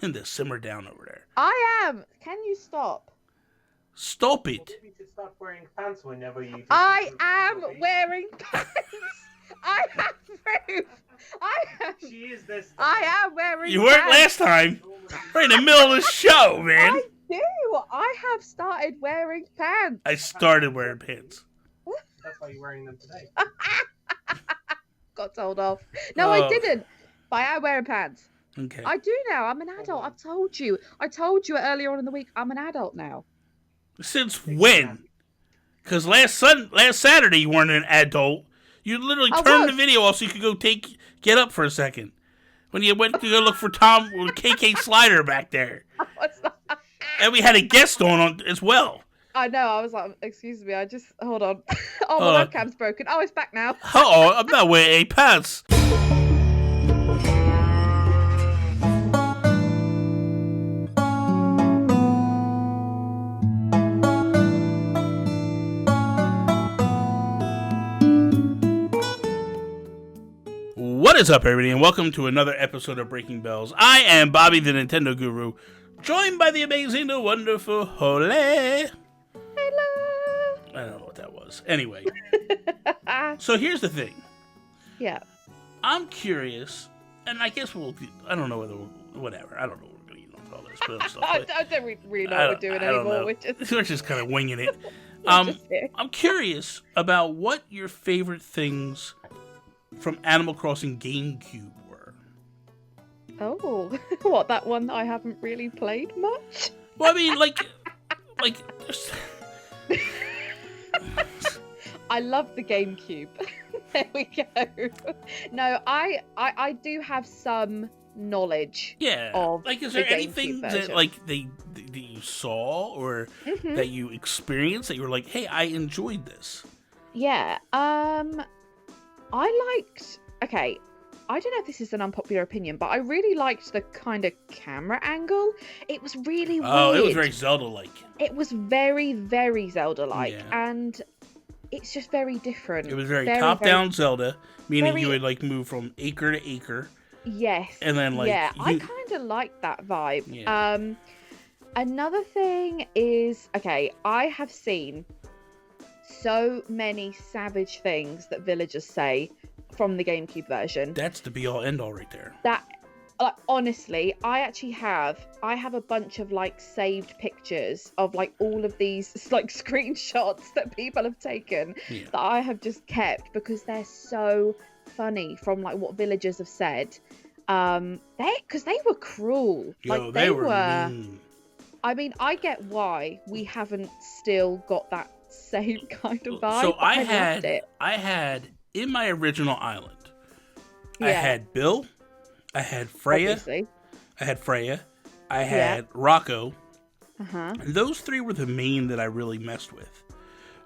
him to simmer down over there. I am. Can you stop? Stop it. Maybe you should start wearing pants whenever you do. I am wearing pants. I have proof. She is this. I am wearing You weren't pants. last time. Right in the middle of the show, man. I do. I have started wearing pants. I started wearing pants. That's why you're wearing them today. Got told off. No, I didn't. But I am wearing pants. Okay. I do now. I'm an adult. I've told you. I told you earlier on in the week. I'm an adult now. Since when? Because last Saturday you weren't an adult. You literally turned the video off so you could go get up for a second. When you went to go look for Tom with KK Slider back there. And we had a guest on as well. I know. I was like, excuse me. Hold on. Oh, my webcam's broken. Oh, it's back now. Oh, I'm not wearing pants. What is up, everybody, and welcome to another episode of Breaking Bells. I am Bobby, the Nintendo Guru, joined by the amazing, the wonderful Hole. Hello. I don't know what that was. Anyway, so here's the thing. Yeah. I'm curious, and I guess I don't know whatever. I don't know what we're going to eat on all this stuff. I don't really know what we're doing anymore. We're just kind of winging it. I'm curious about what your favorite things from Animal Crossing Gamecube were. Oh, what, that one that I haven't really played much? Well, I mean, like just... I love the GameCube. There we go. No, I do have some knowledge. Yeah. Of like, is there the anything GameCube that version. like that you saw or that you experienced that you were like, hey, I enjoyed this? Yeah. Okay, I don't know if this is an unpopular opinion, but I really liked the kind of camera angle. It was really weird. Oh, it was very Zelda-like. It was very, very Zelda-like, yeah. And it's just very different. It was very top-down Zelda, meaning you would like move from acre to acre. Yes. And then I kind of like that vibe. Yeah. Another thing is, okay, I have seen so many savage things that villagers say from the GameCube version. That's the be-all end-all right there. That, like, honestly, I have a bunch of like saved pictures of like all of these like screenshots that people have taken that I have just kept because they're so funny from like what villagers have said. Because they were cruel. Like they were mean. I mean, I get why we haven't still got that same kind of vibe. So I had in my original island, I had Bill, I had Freya, obviously. I had Rocco. Uh-huh. And those three were the main that I really messed with.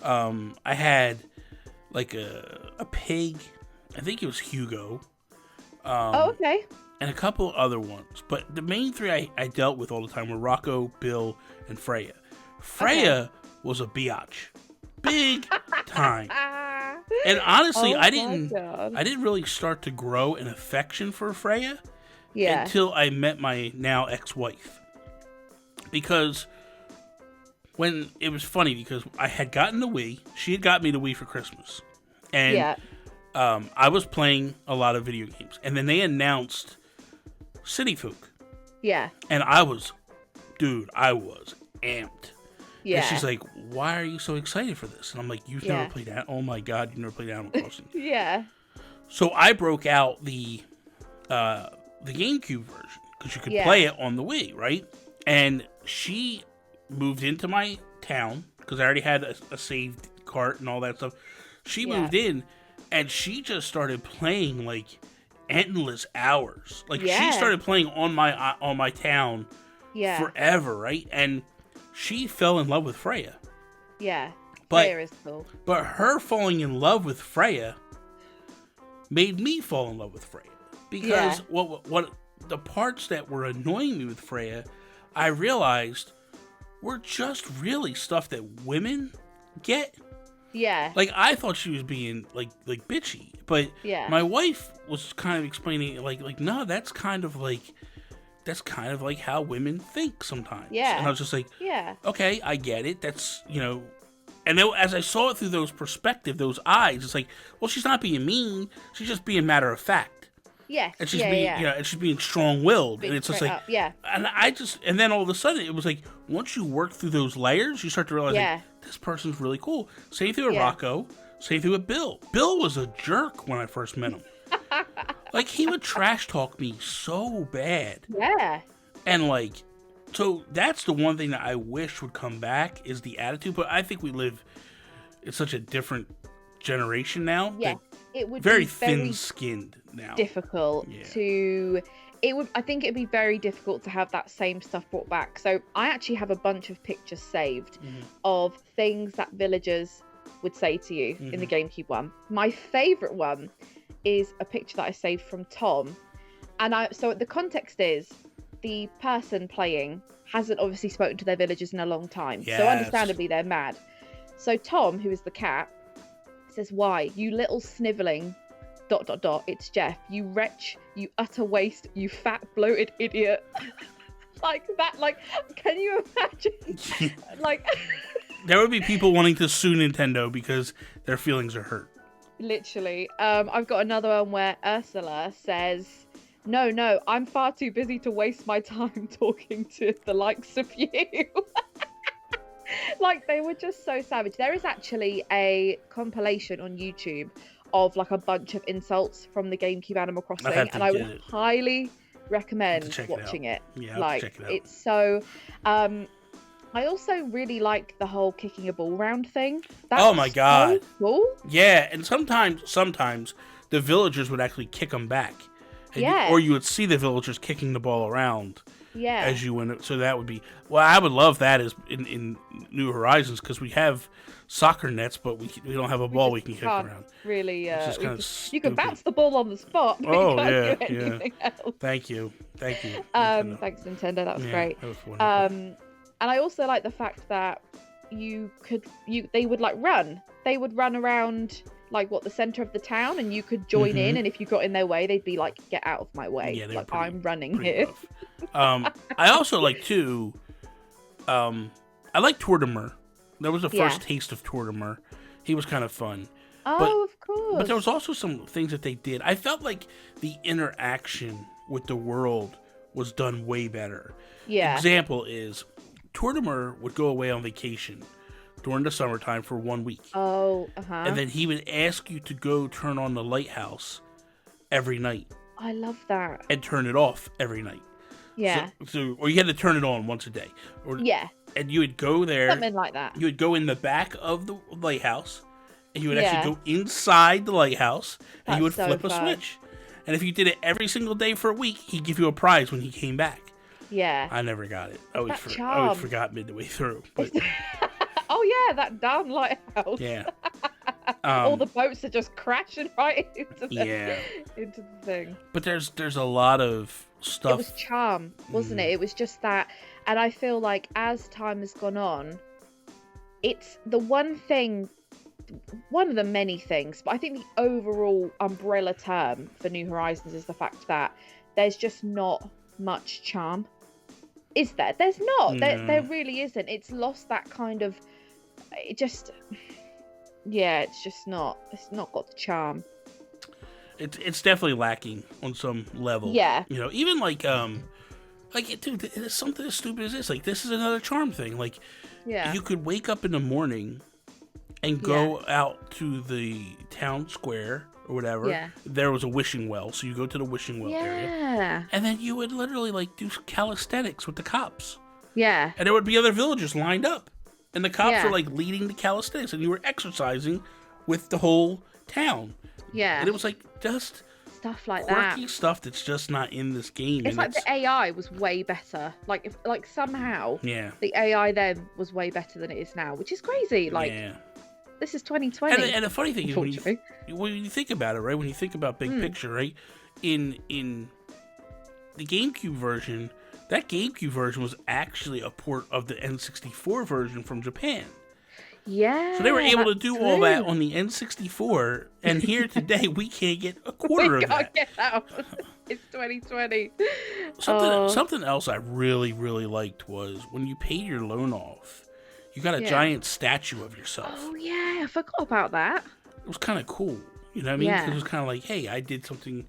I had like a pig, I think it was Hugo. Okay. And a couple other ones. But the main three I dealt with all the time were Rocco, Bill, and Freya. Freya was a biatch. Big time. And honestly, I didn't really start to grow an affection for Freya until I met my now ex-wife. Because when it was funny because I had gotten the Wii, she had got me the Wii for Christmas. And I was playing a lot of video games. And then they announced City Folk. Yeah. And I was amped. Yeah. And she's like, why are you so excited for this? And I'm like, you've never played that? Oh my God, you've never played Animal Crossing. Yeah. So I broke out the GameCube version because you could play it on the Wii, right? And she moved into my town because I already had a saved cart and all that stuff. She moved in and she just started playing like endless hours. Like she started playing on my town forever, right? And she fell in love with Freya. Yeah. But, Freya is cool. But her falling in love with Freya made me fall in love with Freya. Because what the parts that were annoying me with Freya, I realized were just really stuff that women get. Yeah. Like, I thought she was being, like like, but my wife was kind of explaining, like, no, that's kind of, like, that's kind of like how women think sometimes. Yeah. And I was just like, Yeah. okay, I get it. That's, and then as I saw it through those perspective, those eyes, it's like, well, she's not being mean. She's just being matter of fact. Yes. And she's being, and she's being strong-willed. And it's just like, yeah. And then all of a sudden, it was like, once you work through those layers, you start to realize, like, this person's really cool. Same thing with Rocco. Same thing with Bill. Bill was a jerk when I first met him. Like, he would trash talk me so bad. Yeah. And, like, so that's the one thing that I wish would come back is the attitude. But I think we live in such a different generation now. Yeah. It would very be thin-skinned now. Difficult to... I think it'd be very difficult to have that same stuff brought back. So I actually have a bunch of pictures saved of things that villagers would say to you in the GameCube one. My favourite one is a picture that I saved from Tom. And so the context is the person playing hasn't obviously spoken to their villagers in a long time. Yes. So understandably, they're mad. So Tom, who is the cat, says, "Why, you little snivelling ... It's Jeff. You wretch, you utter waste, you fat bloated idiot." Like that, like, can you imagine? Like, there would be people wanting to sue Nintendo because their feelings are hurt. Literally. I've got another one where Ursula says, no, I'm far too busy to waste my time talking to the likes of you. Like, they were just so savage. There is actually a compilation on YouTube of like a bunch of insults from the GameCube Animal Crossing, and I would highly recommend watching it. Yeah, like, check it out. It's so I also really like the whole kicking a ball round thing. That's oh my god. So cool. Yeah, and sometimes the villagers would actually kick them back. Or you would see the villagers kicking the ball around. Yeah. As you went, so that would be. Well, I would love that as in New Horizons because we have soccer nets, but we don't have a ball we can kick around. Really, you can bounce the ball on the spot. But you can't do anything else. Thank you. Nintendo. Thanks, Nintendo. That was great. That was wonderful. And I also like the fact that they would like run. They would run around like the center of the town, and you could join in. And if you got in their way, they'd be like, "Get out of my way!" Yeah, like, I'm running here. I also like too. I like Tortimer. That was the first taste of Tortimer. He was kind of fun. Oh, of course. But there was also some things that they did. I felt like the interaction with the world was done way better. Yeah. Example is Tortimer would go away on vacation during the summertime for 1 week. Oh, And then he would ask you to go turn on the lighthouse every night. I love that. And turn it off every night. Yeah. Or you had to turn it on once a day. And you would go there. Something like that. You would go in the back of the lighthouse, and you would actually go inside the lighthouse, and you would flip a switch. And if you did it every single day for a week, he'd give you a prize when he came back. Yeah. I never got it. I always forgot midway through. But... oh yeah, that damn lighthouse. Yeah. All the boats are just crashing right into the thing. But there's a lot of stuff. It was charm, wasn't it? It was just that, and I feel like as time has gone on, it's the one of the many things, but I think the overall umbrella term for New Horizons is the fact that there's just not much charm. Is there? There's not. No. There really isn't. It's lost that kind of. It just. Yeah, it's just not. It's not got the charm. It's definitely lacking on some level. Yeah. Even dude, it's something as stupid as this. Like, this is another charm thing. Like, you could wake up in the morning and go out to the town square or whatever. Yeah. There was a wishing well, so you go to the wishing well area. And then you would literally, do calisthenics with the cops. Yeah. And there would be other villagers lined up. And the cops were, leading the calisthenics, and you were exercising with the whole town. Yeah. And it was, just... stuff like quirky stuff that's just not in this game. It's the AI was way better. Somehow the AI then was way better than it is now, which is crazy. This is 2020. And the funny thing is when you think about it, right? When you think about big picture, right? In the GameCube version, that GameCube version was actually a port of the N64 version from Japan. Yeah. So they were able to do all that on the N64, and here today we can't get a quarter of that. Get out. It's 2020. Something else I really, really liked was when you paid your loan off, you got a giant statue of yourself. Oh, yeah. I forgot about that. It was kind of cool. You know what I mean? 'Cause it was kind of like, hey, I did something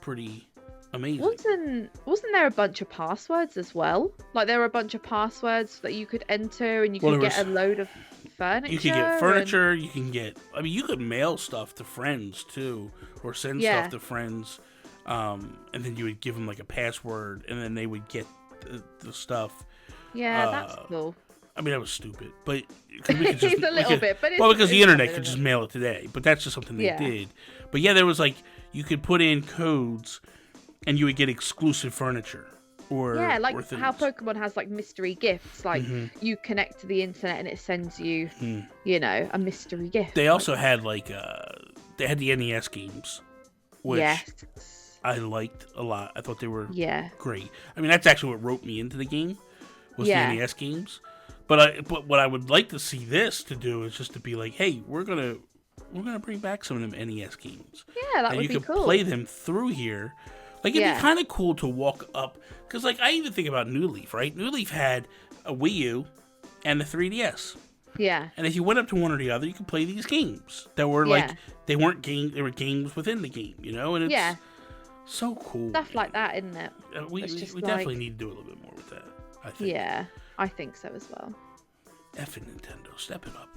pretty amazing. Wasn't there a bunch of passwords as well? Like, there were a bunch of passwords that you could enter, and you could get a load of furniture. You could get furniture. You can get... I mean, you could mail stuff to friends, too. Or send stuff to friends. And then you would give them, like, a password, and then they would get the stuff. Yeah, that's cool. I mean, that was stupid, but cause we could just, it's a little bit, but because the internet could just mail it today. But that's just something they did. But yeah, there was like you could put in codes, and you would get exclusive furniture, or like or things. how Pokemon has like mystery gifts. Like you connect to the internet, and it sends you, you know, a mystery gift. They also had like they had the NES games, which I liked a lot. I thought they were great. I mean, that's actually what roped me into the game was the NES games. But what I would like to see this to do is just to be like, hey, we're gonna bring back some of them NES games. Yeah, that would be cool. And you can play them through here. Like it'd be kind of cool to walk up, because like I even think about New Leaf, right? New Leaf had a Wii U and a 3DS. Yeah. And if you went up to one or the other, you could play these games that were like they weren't games; they were games within the game, you know. And it's so cool. Stuff like that, isn't it? We definitely need to do a little bit more with that. I think. Yeah. I think so as well. Effing Nintendo, step it up.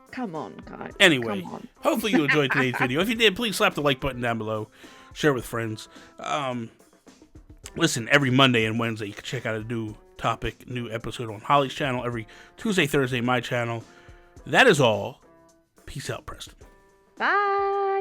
Come on, guys. Anyway, hopefully you enjoyed today's video. If you did, please slap the like button down below. Share with friends. Listen, every Monday and Wednesday, you can check out a new topic, new episode on Holly's channel. Every Tuesday, Thursday, my channel. That is all. Peace out, Preston. Bye.